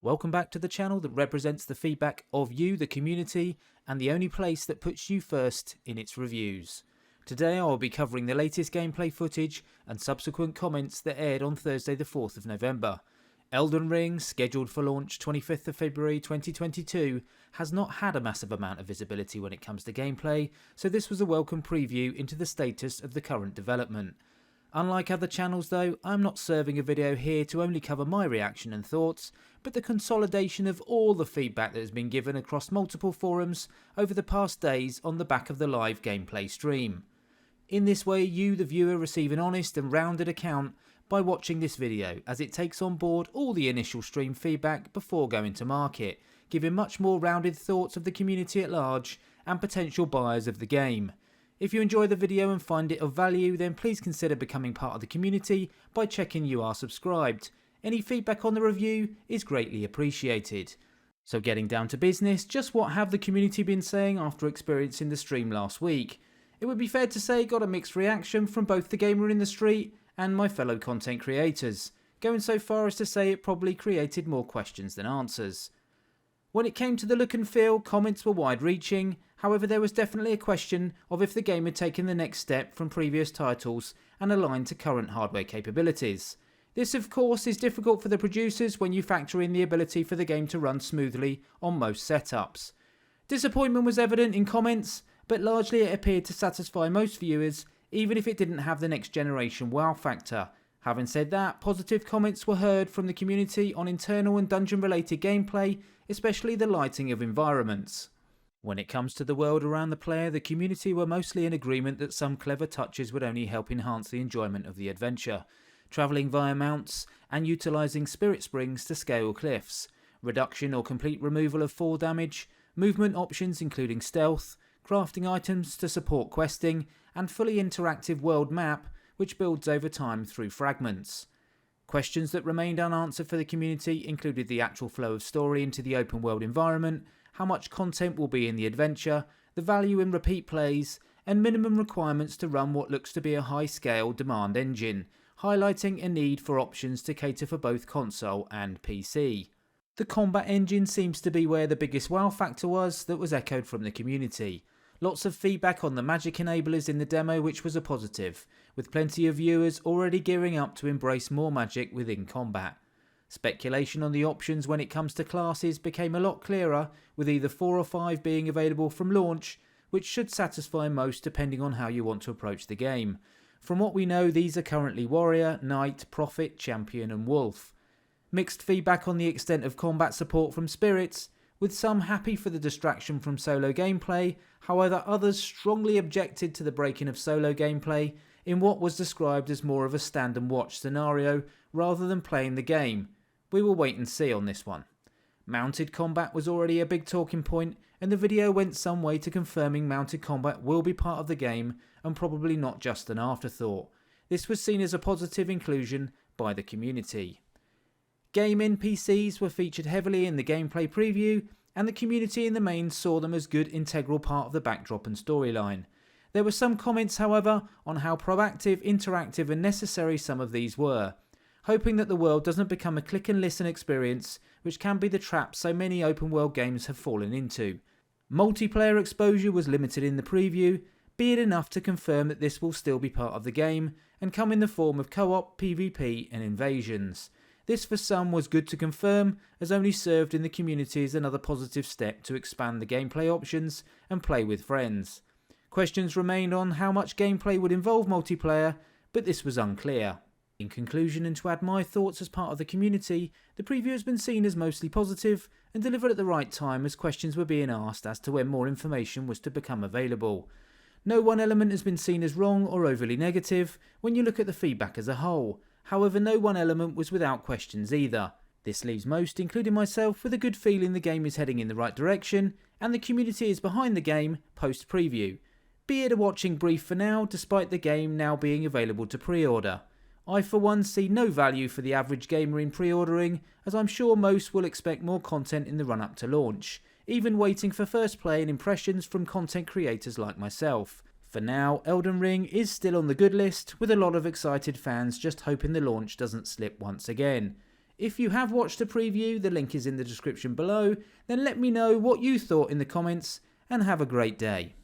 Welcome back to the channel that represents the feedback of you, the community, and the only place that puts you first in its reviews. Today I will be covering the latest gameplay footage and subsequent comments that aired on Thursday the 4th of November. Elden Ring, scheduled for launch 25th of February 2022, has not had a massive amount of visibility when it comes to gameplay, so this was a welcome preview into the status of the current development. Unlike other channels though, I'm not serving a video here to only cover my reaction and thoughts, but the consolidation of all the feedback that has been given across multiple forums over the past days on the back of the live gameplay stream. In this way, you, the viewer, receive an honest and rounded account by watching this video, as it takes on board all the initial stream feedback before going to market, giving much more rounded thoughts of the community at large and potential buyers of the game. If you enjoy the video and find it of value, then please consider becoming part of the community by checking you are subscribed. Any feedback on the review is greatly appreciated. So getting down to business, just what have the community been saying after experiencing the stream last week? It would be fair to say got a mixed reaction from both the gamer in the street and my fellow content creators, going so far as to say it probably created more questions than answers. When it came to the look and feel, comments were wide-reaching. However, there was definitely a question of if the game had taken the next step from previous titles and aligned to current hardware capabilities. This of course is difficult for the producers when you factor in the ability for the game to run smoothly on most setups. Disappointment was evident in comments, but largely it appeared to satisfy most viewers, even if it didn't have the next generation wow factor. Having said that, positive comments were heard from the community on internal and dungeon related gameplay, especially the lighting of environments. When it comes to the world around the player, the community were mostly in agreement that some clever touches would only help enhance the enjoyment of the adventure. Travelling via mounts and utilising spirit springs to scale cliffs, reduction or complete removal of fall damage, movement options including stealth, crafting items to support questing, and fully interactive world map which builds over time through fragments. Questions that remained unanswered for the community included the actual flow of story into the open world environment, how much content will be in the adventure, the value in repeat plays, and minimum requirements to run what looks to be a high-scale demand engine, highlighting a need for options to cater for both console and PC. The combat engine seems to be where the biggest wow factor was that was echoed from the community. Lots of feedback on the magic enablers in the demo, which was a positive, with plenty of viewers already gearing up to embrace more magic within combat. Speculation on the options when it comes to classes became a lot clearer, with either 4 or 5 being available from launch, which should satisfy most depending on how you want to approach the game. From what we know, these are currently Warrior, Knight, Prophet, Champion and Wolf. Mixed feedback on the extent of combat support from Spirits, with some happy for the distraction from solo gameplay. However, others strongly objected to the breaking of solo gameplay in what was described as more of a stand and watch scenario rather than playing the game. We will wait and see on this one. Mounted combat was already a big talking point, and the video went some way to confirming mounted combat will be part of the game and probably not just an afterthought. This was seen as a positive inclusion by the community. Game NPCs were featured heavily in the gameplay preview, and the community in the main saw them as good integral part of the backdrop and storyline. There were some comments, however, on how proactive, interactive and necessary some of these were, hoping that the world doesn't become a click and listen experience, which can be the trap so many open world games have fallen into. Multiplayer exposure was limited in the preview, be it enough to confirm that this will still be part of the game and come in the form of co-op, PvP and invasions. This for some was good to confirm, as only served in the community as another positive step to expand the gameplay options and play with friends. Questions remained on how much gameplay would involve multiplayer, but this was unclear. In conclusion, and to add my thoughts as part of the community, the preview has been seen as mostly positive and delivered at the right time, as questions were being asked as to when more information was to become available. No one element has been seen as wrong or overly negative when you look at the feedback as a whole. However, no one element was without questions either. This leaves most, including myself, with a good feeling the game is heading in the right direction and the community is behind the game post-preview. Be it a watching brief for now, despite the game now being available to pre-order. I for one see no value for the average gamer in pre-ordering, as I'm sure most will expect more content in the run-up to launch, even waiting for first play and impressions from content creators like myself. For now, Elden Ring is still on the good list, with a lot of excited fans just hoping the launch doesn't slip once again. If you have watched a preview, the link is in the description below, then let me know what you thought in the comments, and have a great day.